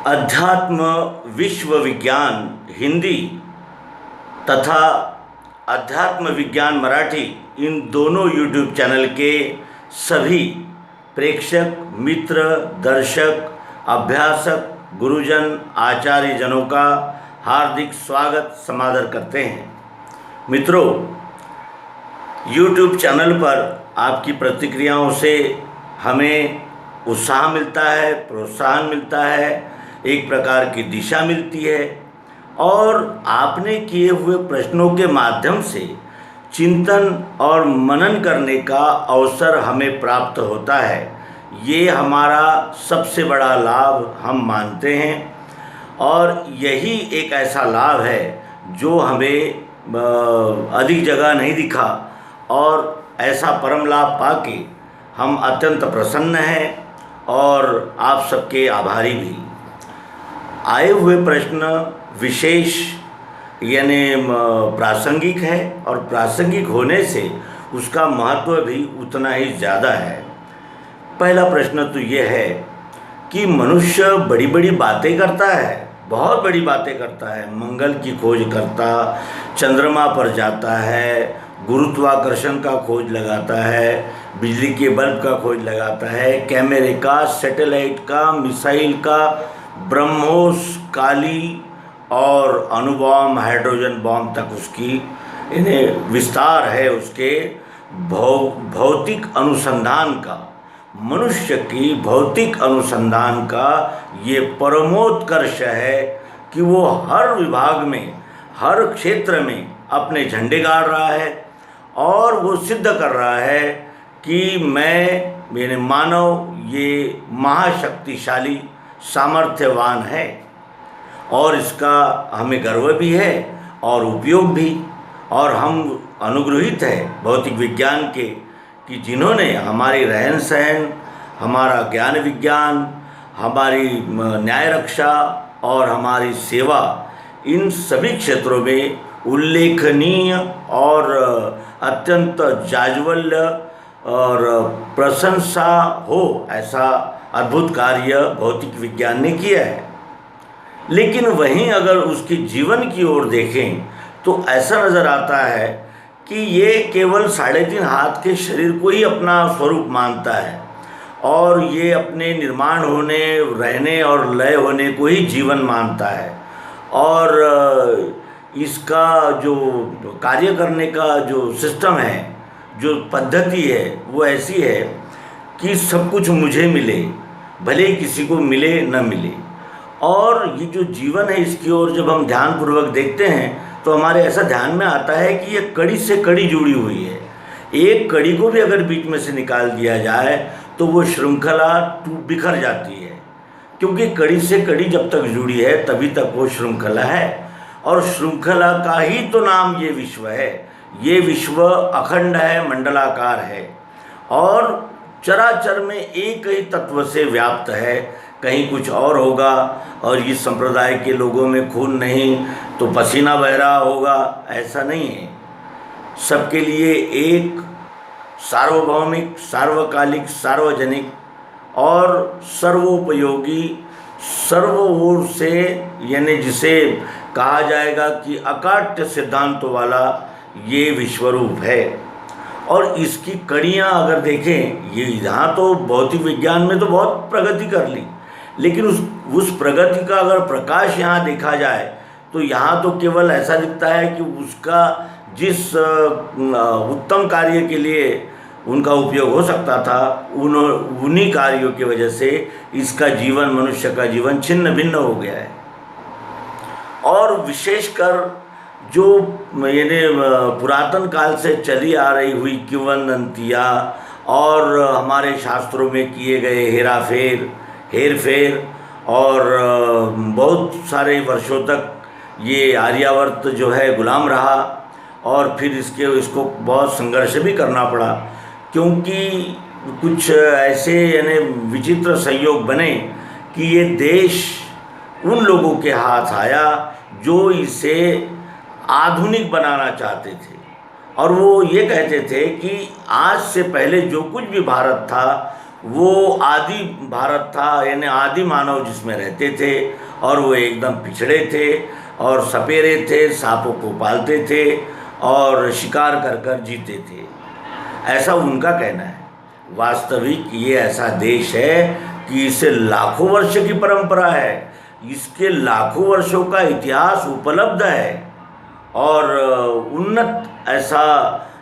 अध्यात्म विश्व विज्ञान हिंदी तथा अध्यात्म विज्ञान मराठी इन दोनों यूट्यूब चैनल के सभी प्रेक्षक मित्र दर्शक अभ्यासक गुरुजन आचार्य जनों का हार्दिक स्वागत समादर करते हैं। मित्रों, यूट्यूब चैनल पर आपकी प्रतिक्रियाओं से हमें उत्साह मिलता है, प्रोत्साहन मिलता है, एक प्रकार की दिशा मिलती है और आपने किए हुए प्रश्नों के माध्यम से चिंतन और मनन करने का अवसर हमें प्राप्त होता है। ये हमारा सबसे बड़ा लाभ हम मानते हैं और यही एक ऐसा लाभ है जो हमें अधिक जगह नहीं दिखा और ऐसा परम लाभ पाके हम अत्यंत प्रसन्न हैं और आप सबके आभारी भी। आए हुए प्रश्न विशेष यानी प्रासंगिक है और प्रासंगिक होने से उसका महत्व भी उतना ही ज़्यादा है। पहला प्रश्न तो ये है कि मनुष्य बड़ी बड़ी बातें करता है, बहुत बड़ी बातें करता है। मंगल की खोज करता, चंद्रमा पर जाता है, गुरुत्वाकर्षण का खोज लगाता है, बिजली के बल्ब का खोज लगाता है, कैमरे का, सैटेलाइट का, मिसाइल का, ब्रह्मोस, काली और अणुबॉम्ब, हाइड्रोजन बॉम्ब तक उसकी इन्हें विस्तार है उसके भौतिक अनुसंधान का। मनुष्य की भौतिक अनुसंधान का ये परमोत्कर्ष है कि वो हर विभाग में, हर क्षेत्र में अपने झंडे गाड़ रहा है और वो सिद्ध कर रहा है कि मेरे मानव ये महाशक्तिशाली सामर्थ्यवान है और इसका हमें गर्व भी है और उपयोग भी। और हम अनुग्रहित हैं भौतिक विज्ञान के कि जिन्होंने हमारी रहन सहन, हमारा ज्ञान विज्ञान, हमारी न्याय रक्षा और हमारी सेवा, इन सभी क्षेत्रों में उल्लेखनीय और अत्यंत जाज्वल्य और प्रशंसा हो ऐसा अद्भुत कार्य भौतिक विज्ञान ने किया है। लेकिन वहीं अगर उसके जीवन की ओर देखें तो ऐसा नज़र आता है कि ये केवल 3.5 हाथ के शरीर को ही अपना स्वरूप मानता है और ये अपने निर्माण होने, रहने और लय होने को ही जीवन मानता है। और इसका जो कार्य करने का जो सिस्टम है, जो पद्धति है, वो ऐसी है कि सब कुछ मुझे मिले, भले ही किसी को मिले न मिले। और ये जो जीवन है इसकी ओर जब हम ध्यानपूर्वक देखते हैं तो हमारे ऐसा ध्यान में आता है कि ये कड़ी से कड़ी जुड़ी हुई है। एक कड़ी को भी अगर बीच में से निकाल दिया जाए तो वो श्रृंखला बिखर जाती है, क्योंकि कड़ी से कड़ी जब तक जुड़ी है तभी तक वो श्रृंखला है। और श्रृंखला का ही तो नाम ये विश्व है। ये विश्व अखंड है, मंडलाकार है और चराचर में एक ही तत्व से व्याप्त है। कहीं कुछ और होगा और इस संप्रदाय के लोगों में खून नहीं तो पसीना बह रहा होगा, ऐसा नहीं है। सबके लिए एक सार्वभौमिक, सार्वकालिक, सार्वजनिक और सर्वोपयोगी, सर्व ओर से यानी जिसे कहा जाएगा कि अकाट्य सिद्धांतों वाला ये विश्वरूप है। और इसकी कड़ियाँ अगर देखें, ये यहाँ तो भौतिक विज्ञान में तो बहुत प्रगति कर ली, लेकिन उस प्रगति का अगर प्रकाश यहाँ देखा जाए तो यहाँ तो केवल ऐसा दिखता है कि उसका जिस उत्तम कार्य के लिए उनका उपयोग हो सकता था, उन्हीं कार्यों की वजह से इसका जीवन, मनुष्य का जीवन छिन्न भिन्न हो गया है। और विशेषकर जो यानी पुरातन काल से चली आ रही हुई किंवदंतियाँ और हमारे शास्त्रों में किए गए हेर फेर और बहुत सारे वर्षों तक ये आर्यावर्त जो है गुलाम रहा और फिर इसको बहुत संघर्ष भी करना पड़ा, क्योंकि कुछ ऐसे यानी विचित्र संयोग बने कि ये देश उन लोगों के हाथ आया जो इसे आधुनिक बनाना चाहते थे और वो ये कहते थे कि आज से पहले जो कुछ भी भारत था वो आदि भारत था, यानी आदि मानव जिसमें रहते थे, और वो एकदम पिछड़े थे और सपेरे थे, सांपों को पालते थे और शिकार कर कर जीते थे, ऐसा उनका कहना है। वास्तविक ये ऐसा देश है कि इसे लाखों वर्ष की परंपरा है, इसके लाखों वर्षों का इतिहास उपलब्ध है, और उन्नत ऐसा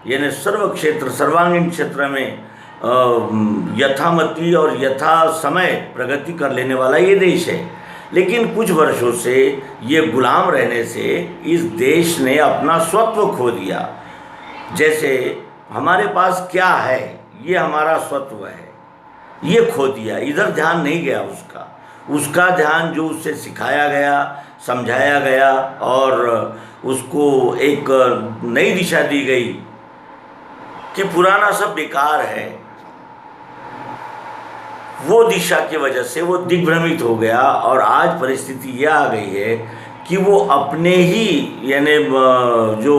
यानी सर्व क्षेत्र सर्वांगीण क्षेत्र में यथामति और यथा समय प्रगति कर लेने वाला ये देश है। लेकिन कुछ वर्षों से ये गुलाम रहने से इस देश ने अपना स्वत्व खो दिया। जैसे हमारे पास क्या है, ये हमारा स्वत्व है, ये खो दिया, इधर ध्यान नहीं गया उसका ध्यान जो उससे सिखाया गया, समझाया गया और उसको एक नई दिशा दी गई कि पुराना सब बेकार है, वो दिशा की वजह से वो दिग्भ्रमित हो गया। और आज परिस्थिति यह आ गई है कि वो अपने ही यानी जो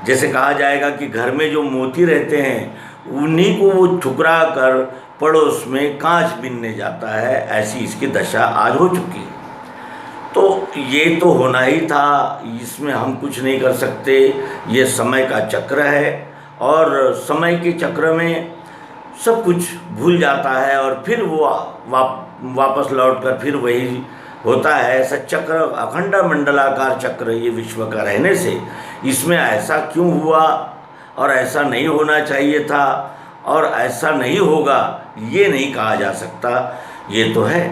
जैसे कहा जाएगा कि घर में जो मोती रहते हैं उन्हीं को वो ठुकरा कर पड़ोस में कांच बीनने जाता है, ऐसी इसकी दशा आज हो चुकी है। तो ये तो होना ही था, इसमें हम कुछ नहीं कर सकते, ये समय का चक्र है और समय के चक्र में सब कुछ भूल जाता है और फिर वो वापस लौटकर फिर वही होता है। ऐसा चक्र, अखंड मंडलाकार चक्र ये विश्व का रहने से इसमें ऐसा क्यों हुआ और ऐसा नहीं होना चाहिए था और ऐसा नहीं होगा, ये नहीं कहा जा सकता। ये तो है,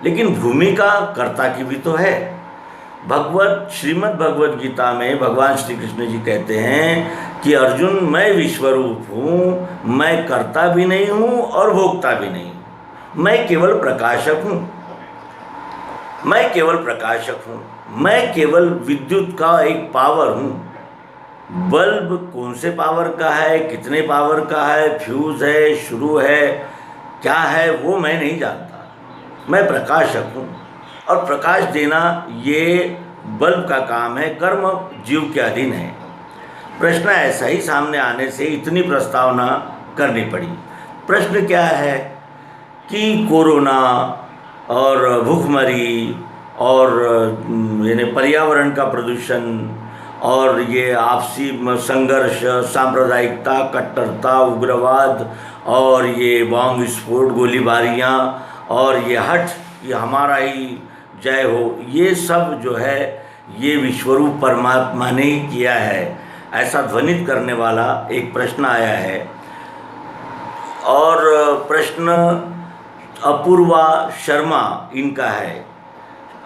लेकिन भूमिका कर्ता की भी तो है। श्रीमद् भगवद गीता में भगवान श्री कृष्ण जी कहते हैं कि अर्जुन, मैं विश्वरूप हूँ, मैं कर्ता भी नहीं हूँ और भोक्ता भी नहीं, मैं केवल प्रकाशक हूँ, मैं केवल प्रकाशक हूँ, मैं केवल विद्युत का एक पावर हूँ। बल्ब कौन से पावर का है, कितने पावर का है, फ्यूज़ है, शुरू है, क्या है, वो मैं नहीं जानता। मैं प्रकाशक हूँ और प्रकाश देना ये बल्ब का काम है, कर्म जीव के अधीन है। प्रश्न ऐसा ही सामने आने से इतनी प्रस्तावना करनी पड़ी। प्रश्न क्या है कि कोरोना और भूखमरी और यानी पर्यावरण का प्रदूषण और ये आपसी संघर्ष, सांप्रदायिकता, कट्टरता, उग्रवाद और ये बॉम्ब विस्फोट, गोलीबारियाँ और ये हठ, ये हमारा ही जय हो, ये सब जो है ये विश्वरूप परमात्मा ने ही किया है, ऐसा ध्वनित करने वाला एक प्रश्न आया है। और प्रश्न अपूर्वा शर्मा इनका है,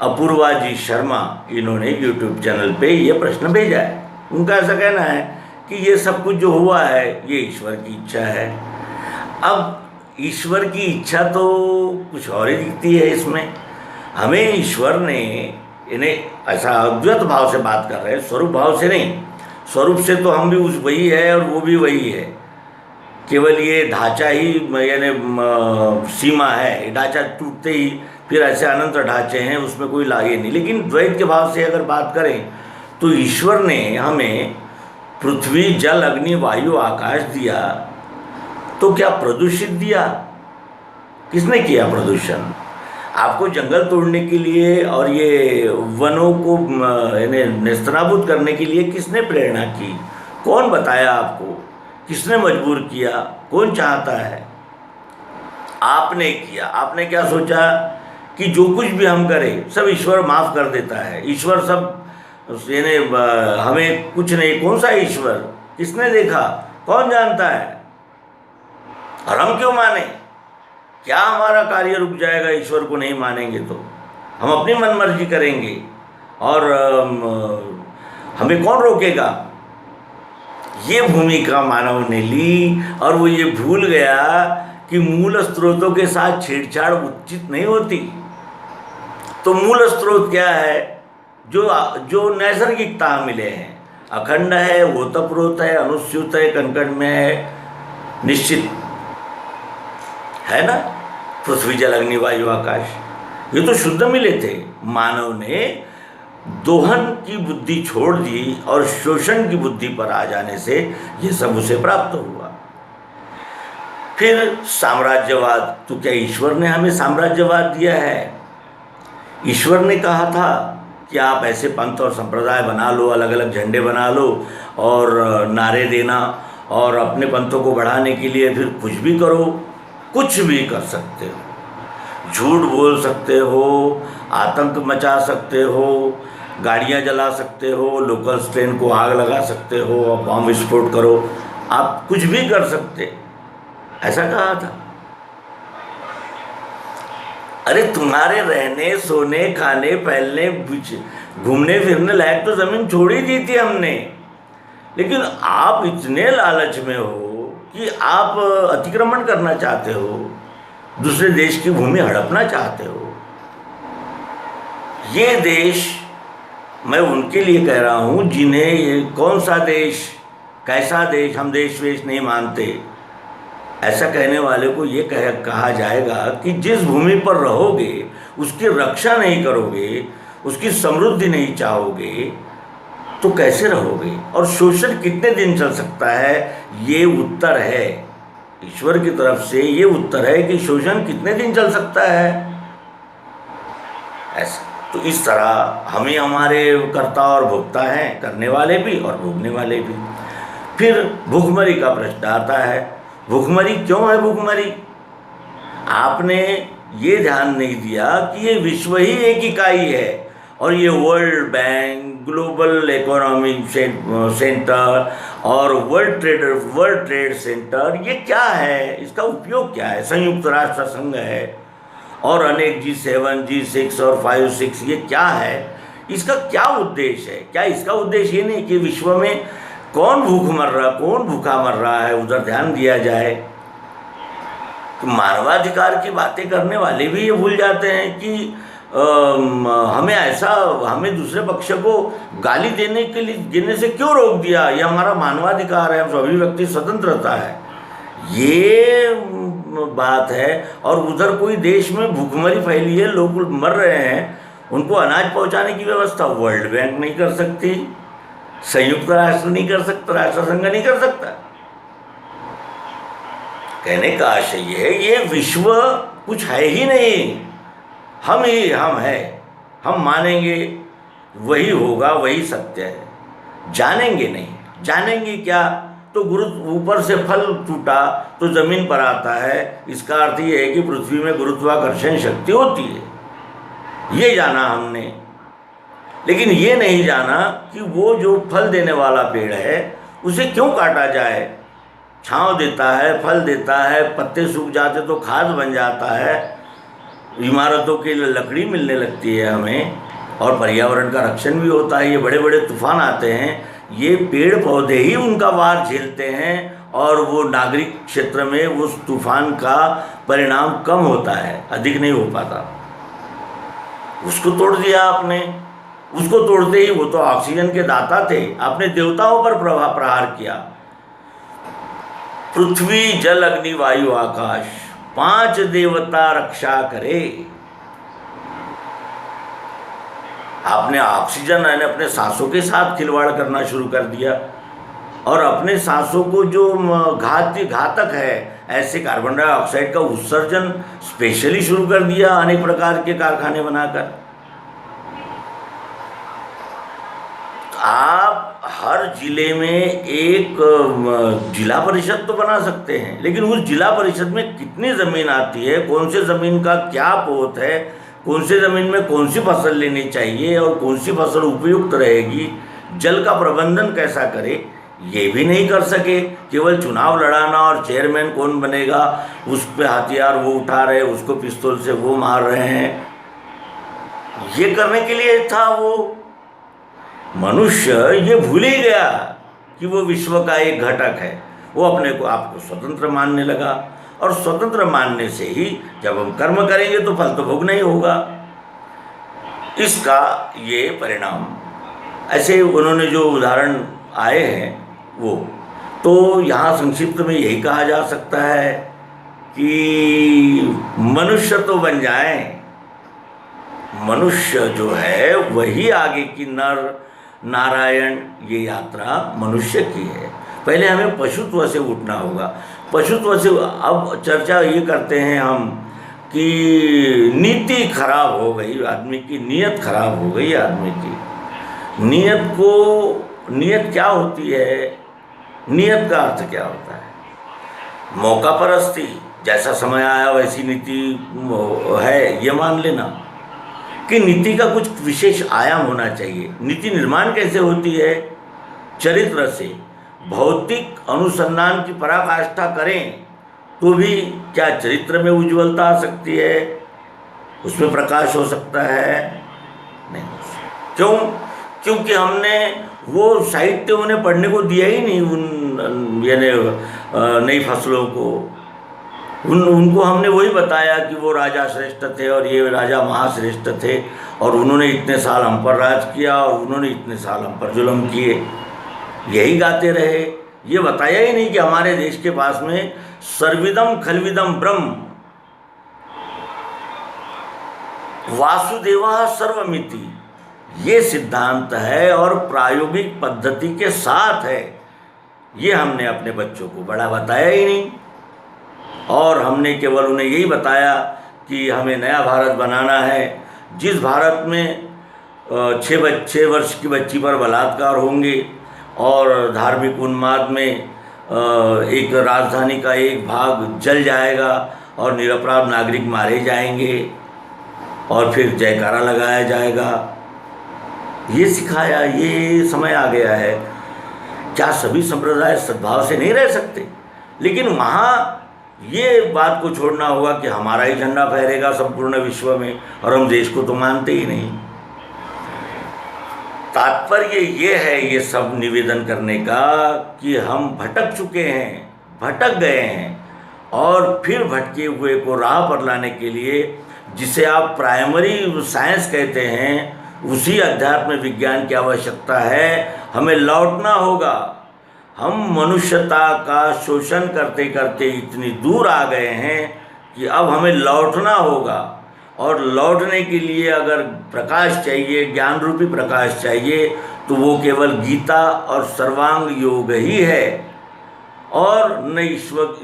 अपूर्वा जी शर्मा, इन्होंने YouTube चैनल पे ये प्रश्न भेजा है। उनका ऐसा कहना है कि ये सब कुछ जो हुआ है ये ईश्वर की इच्छा है। अब ईश्वर की इच्छा तो कुछ और ही दिखती है इसमें। हमें ईश्वर ने इन्हें ऐसा अद्वैत भाव से बात कर रहे हैं, स्वरूप भाव से नहीं। स्वरूप से तो हम भी उस वही है और वो भी वही है, केवल ये ढांचा ही यानी सीमा है, ढांचा टूटते ही फिर ऐसे अनंत ढांचे हैं, उसमें कोई लागे नहीं। लेकिन द्वैत के भाव से अगर बात करें तो ईश्वर ने हमें पृथ्वी, जल, अग्नि, वायु, आकाश दिया, तो क्या प्रदूषित दिया? किसने किया प्रदूषण? आपको जंगल तोड़ने के लिए और ये वनों को यानी नेस्तनाबूद करने के लिए किसने प्रेरणा की? कौन बताया आपको? किसने मजबूर किया? कौन चाहता है? आपने किया। आपने क्या सोचा कि जो कुछ भी हम करें सब ईश्वर माफ़ कर देता है, ईश्वर सब यानी हमें कुछ नहीं। कौन सा ईश्वर? किसने देखा? कौन जानता है? और हम क्यों माने? क्या हमारा कार्य रुक जाएगा ईश्वर को नहीं मानेंगे तो? हम अपनी मनमर्जी करेंगे और हमें कौन रोकेगा? ये भूमिका मानव ने ली और वो ये भूल गया कि मूल स्रोतों के साथ छेड़छाड़ उचित नहीं होती। तो मूल स्रोत क्या है? जो नैसर्गिकता मिले हैं, अखंड है, ओतप्रोत है, अनुस्यूत है, कणकण में है, निश्चित है ना। पृथ्वी, जल, अग्नि, वायु, आकाश, ये तो शुद्ध मिले थे। मानव ने दोहन की बुद्धि छोड़ दी और शोषण की बुद्धि पर आ जाने से ये सब उसे प्राप्त हुआ। फिर साम्राज्यवाद, तो क्या ईश्वर ने हमें साम्राज्यवाद दिया है? ईश्वर ने कहा था कि आप ऐसे पंथ और संप्रदाय बना लो, अलग अलग झंडे बना लो और नारे देना, और अपने पंथों को बढ़ाने के लिए फिर कुछ भी करो, कुछ भी कर सकते हो, झूठ बोल सकते हो, आतंक मचा सकते हो, गाड़ियाँ जला सकते हो, लोकल ट्रेन को आग लगा सकते हो, बम विस्फोट करो, आप कुछ भी कर सकते, ऐसा कहा था। अरे तुम्हारे रहने, सोने, खाने, पहनने, घूमने फिरने लायक तो ज़मीन छोड़ ही दी थी हमने, लेकिन आप इतने लालच में हो कि आप अतिक्रमण करना चाहते हो, दूसरे देश की भूमि हड़पना चाहते हो। ये देश, मैं उनके लिए कह रहा हूँ जिन्हें ये कौन सा देश, कैसा देश, हम देश वेश नहीं मानते, ऐसा कहने वाले को ये कहा जाएगा कि जिस भूमि पर रहोगे उसकी रक्षा नहीं करोगे, उसकी समृद्धि नहीं चाहोगे, तो कैसे रहोगे? और शोषण कितने दिन चल सकता है? ये उत्तर है ईश्वर की तरफ से, ये उत्तर है कि शोषण कितने दिन चल सकता है। ऐसा तो इस तरह हमें हमारे कर्ता और भोक्ता हैं, करने वाले भी और भोगने वाले भी। फिर भूखमरी का प्रश्न आता है। भूखमरी क्यों है? भूखमरी, आपने ये ध्यान नहीं दिया कि ये विश्व ही एक इकाई है, और ये world bank, global economic centre और वर्ल्ड ट्रेड सेंटर, ये क्या है, इसका उपयोग क्या है? संयुक्त राष्ट्र संघ है और अनेक G7, G6 और 5-6, ये क्या है? इसका क्या उद्देश्य है? क्या इसका उद्देश्य ये नहीं कि विश्व में कौन भूखा मर रहा है, उधर ध्यान दिया जाए? तो मानवाधिकार की बातें करने वाले भी ये भूल जाते हैं कि हमें दूसरे पक्ष को गाली देने से क्यों रोक दिया? ये हमारा मानवाधिकार है, अभिव्यक्ति स्वतंत्रता है, ये बात है। और उधर कोई देश में भूखमरी फैली है, लोग मर रहे हैं, उनको अनाज पहुंचाने की व्यवस्था वर्ल्ड बैंक नहीं कर सकती, संयुक्त राष्ट्र नहीं कर सकता, राष्ट्र संघ नहीं कर सकता। कहने का आशय ये है, ये विश्व कुछ है ही नहीं, हम ही हम है, हम मानेंगे वही होगा, वही सत्य है, जानेंगे नहीं। जानेंगे क्या? तो ऊपर से फल टूटा तो जमीन पर आता है, इसका अर्थ ये है कि पृथ्वी में गुरुत्वाकर्षण शक्ति होती है, ये जाना हमने। लेकिन ये नहीं जाना कि वो जो फल देने वाला पेड़ है उसे क्यों काटा जाए। छांव देता है, फल देता है, पत्ते सूख जाते तो खाद बन जाता है, इमारतों के लिए लकड़ी मिलने लगती है हमें, और पर्यावरण का रक्षण भी होता है। ये बड़े बड़े तूफान आते हैं, ये पेड़ पौधे ही उनका वार झेलते हैं, और वो नागरिक क्षेत्र में उस तूफान का परिणाम कम होता है, अधिक नहीं हो पाता। उसको तोड़ दिया आपने, उसको तोड़ते ही, वो तो ऑक्सीजन के दाता थे, आपने देवताओं पर प्रहार किया। पृथ्वी, जल, अग्नि, वायु, आकाश, 5 देवता रक्षा करे। आपने ऑक्सीजन यानी अपने सांसों के साथ खिलवाड़ करना शुरू कर दिया, और अपने सांसों को जो घातक है ऐसे कार्बन डाइऑक्साइड का उत्सर्जन स्पेशली शुरू कर दिया, अनेक प्रकार के कारखाने बनाकर। आप हर जिले में एक जिला परिषद तो बना सकते हैं, लेकिन उस जिला परिषद में कितनी ज़मीन आती है, कौन से ज़मीन का क्या पोत है, कौन से ज़मीन में कौन सी फसल लेनी चाहिए और कौन सी फसल उपयुक्त रहेगी, जल का प्रबंधन कैसा करे, ये भी नहीं कर सके। केवल चुनाव लड़ाना और चेयरमैन कौन बनेगा उस पर हथियार वो उठा रहे, उसको पिस्तौल से वो मार रहे हैं, ये करने के लिए था वो। मनुष्य ये भूल ही गया कि वो विश्व का एक घटक है, वो अपने को आपको स्वतंत्र मानने लगा, और स्वतंत्र मानने से ही जब हम कर्म करेंगे तो फल तो भोगना ही होगा। इसका ये परिणाम, ऐसे उन्होंने जो उदाहरण आए हैं वो, तो यहाँ संक्षिप्त में यही कहा जा सकता है कि मनुष्य तो बन जाए, मनुष्य जो है वही आगे की नर नारायण, ये यात्रा मनुष्य की है। पहले हमें पशुत्व से उठना होगा। पशुत्व से अब चर्चा ये करते हैं हम कि नीति खराब हो गई आदमी की, नीयत खराब हो गई आदमी की। नीयत क्या होती है? नीयत का अर्थ क्या होता है? मौका परस्ती, जैसा समय आया वैसी नीति है, ये मान लेना कि नीति का कुछ विशेष आयाम होना चाहिए। नीति निर्माण कैसे होती है? चरित्र से। भौतिक अनुसंधान की पराकाष्ठा करें तो भी क्या चरित्र में उज्ज्वलता आ सकती है? उसमें प्रकाश हो सकता है? नहीं। क्यों? क्योंकि हमने वो साहित्य उन्हें पढ़ने को दिया ही नहीं, उन यानी नई फसलों को। उनको हमने वही बताया कि वो राजा श्रेष्ठ थे और ये राजा महाश्रेष्ठ थे, और उन्होंने इतने साल हम पर राज किया और उन्होंने इतने साल हम पर जुल्म किए, यही गाते रहे। ये बताया ही नहीं कि हमारे देश के पास में सर्विदम खलविदम ब्रह्म, वासुदेवा सर्वमिति, ये सिद्धांत है और प्रायोगिक पद्धति के साथ है। ये हमने अपने बच्चों को बड़ा बताया ही नहीं, और हमने केवल उन्हें यही बताया कि हमें नया भारत बनाना है, जिस भारत में 6 वर्ष की बच्ची पर बलात्कार होंगे और धार्मिक उन्माद में एक राजधानी का एक भाग जल जाएगा और निरपराध नागरिक मारे जाएंगे और फिर जयकारा लगाया जाएगा। ये सिखाया, ये समय आ गया है। क्या सभी संप्रदाय सद्भाव से नहीं रह सकते? लेकिन वहाँ ये बात को छोड़ना होगा कि हमारा ही झंडा फहरेगा संपूर्ण विश्व में, और हम देश को तो मानते ही नहीं। तात्पर्य ये है ये सब निवेदन करने का कि हम भटक चुके हैं, भटक गए हैं, और फिर भटके हुए को राह पर लाने के लिए, जिसे आप प्राइमरी साइंस कहते हैं, उसी अध्यात्म विज्ञान की आवश्यकता है। हमें लौटना होगा। हम मनुष्यता का शोषण करते करते इतनी दूर आ गए हैं कि अब हमें लौटना होगा, और लौटने के लिए अगर प्रकाश चाहिए, ज्ञान रूपी प्रकाश चाहिए, तो वो केवल गीता और सर्वांग योग ही है, और न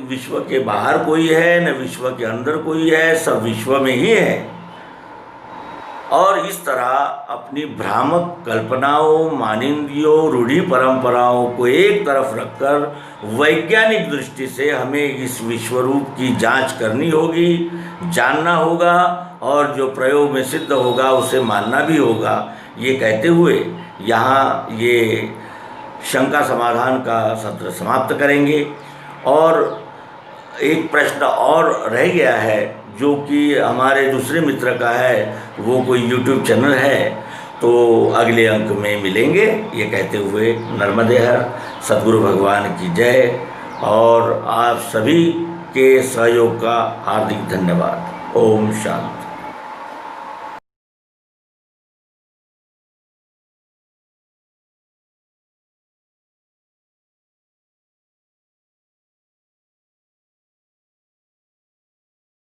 विश्व के बाहर कोई है, न विश्व के अंदर कोई है, सब विश्व में ही है। और इस तरह अपनी भ्रामक कल्पनाओं, मानिंदियों, रूढ़ी परंपराओं को एक तरफ रखकर वैज्ञानिक दृष्टि से हमें इस विश्वरूप की जांच करनी होगी, जानना होगा, और जो प्रयोग में सिद्ध होगा उसे मानना भी होगा। ये कहते हुए यहाँ ये शंका समाधान का सत्र समाप्त करेंगे। और एक प्रश्न और रह गया है जो कि हमारे दूसरे मित्र का है, वो कोई YouTube चैनल है, तो अगले अंक में मिलेंगे। ये कहते हुए नर्मदे हर, सद्गुरु भगवान की जय, और आप सभी के सहयोग का हार्दिक धन्यवाद। ओम शांति।